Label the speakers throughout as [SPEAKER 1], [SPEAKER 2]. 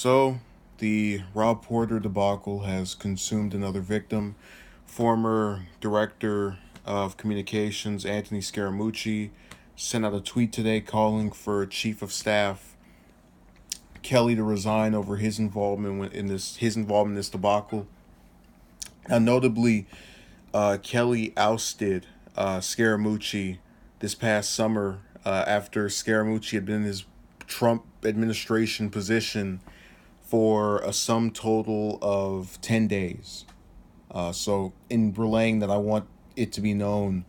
[SPEAKER 1] So, the Rob Porter debacle has consumed another victim. Former director of communications Anthony Scaramucci sent out a tweet today calling for Chief of Staff Kelly to resign over his involvement in this debacle. Now, notably, Kelly ousted Scaramucci this past summer after Scaramucci had been in his Trump administration position for a sum total of 10 days. So, in relaying that, I want it to be known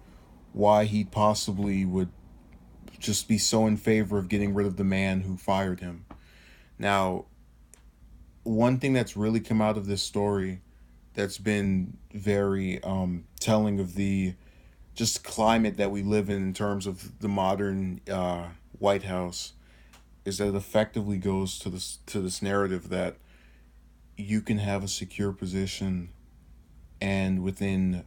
[SPEAKER 1] why he possibly would just be so in favor of getting rid of the man who fired him. Now, one thing that's really come out of this story that's been very telling of the just climate that we live in terms of the modern White House is that it effectively goes to this narrative that you can have a secure position and within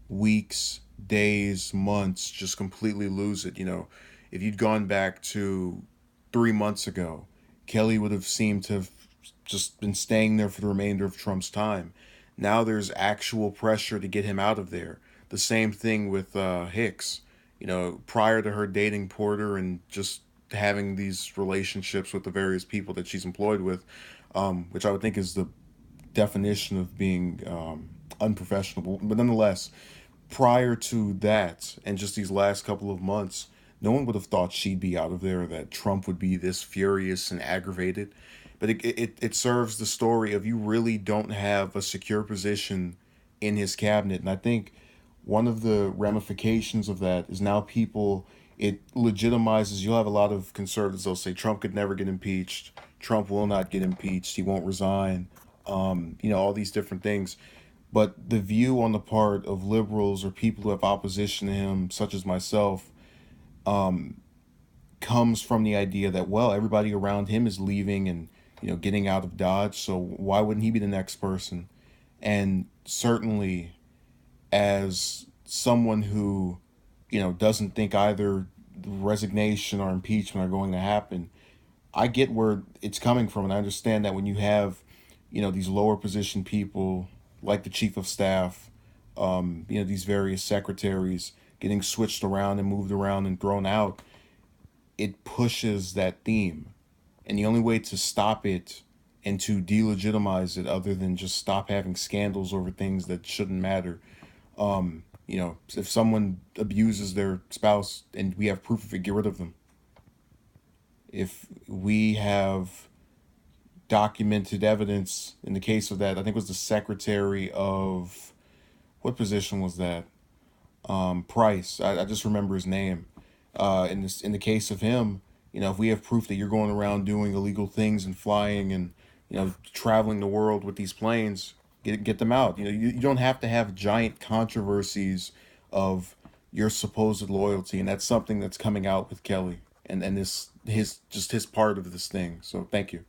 [SPEAKER 1] weeks, days, months just completely lose it. If you'd gone back to 3 months ago, Kelly would have seemed to have just been staying there for the remainder of Trump's time. Now there's actual pressure to get him out of there. The same thing with Hicks. Prior to her dating Porter and just having these relationships with the various people that she's employed with, which I would think is the definition of being unprofessional. But nonetheless, prior to that and just these last couple of months, no one would have thought she'd be out of there, that Trump would be this furious and aggravated. But it serves the story of you really don't have a secure position in his cabinet. And I think one of the ramifications of that is now it legitimizes, you'll have a lot of conservatives, they'll say Trump could never get impeached. Trump will not get impeached. He won't resign. All these different things. But the view on the part of liberals or people who have opposition to him, such as myself, comes from the idea that, well, everybody around him is leaving and getting out of Dodge, so why wouldn't he be the next person? And certainly, as someone who doesn't think either resignation or impeachment are going to happen, I get where it's coming from, and I understand that when you have these lower position people like the chief of staff, these various secretaries getting switched around and moved around and thrown out, it pushes that theme. And the only way to stop it and to delegitimize it, other than just stop having scandals over things that shouldn't matter, if someone abuses their spouse and we have proof of it, get rid of them. If we have documented evidence in the case of that, I think it was the secretary of, what position was that? Price. I just remember his name. In the case of him, if we have proof that you're going around doing illegal things and flying and traveling the world with these planes, get them out. You don't have to have giant controversies of your supposed loyalty, and that's something that's coming out with Kelly and this his part of this thing. So thank you.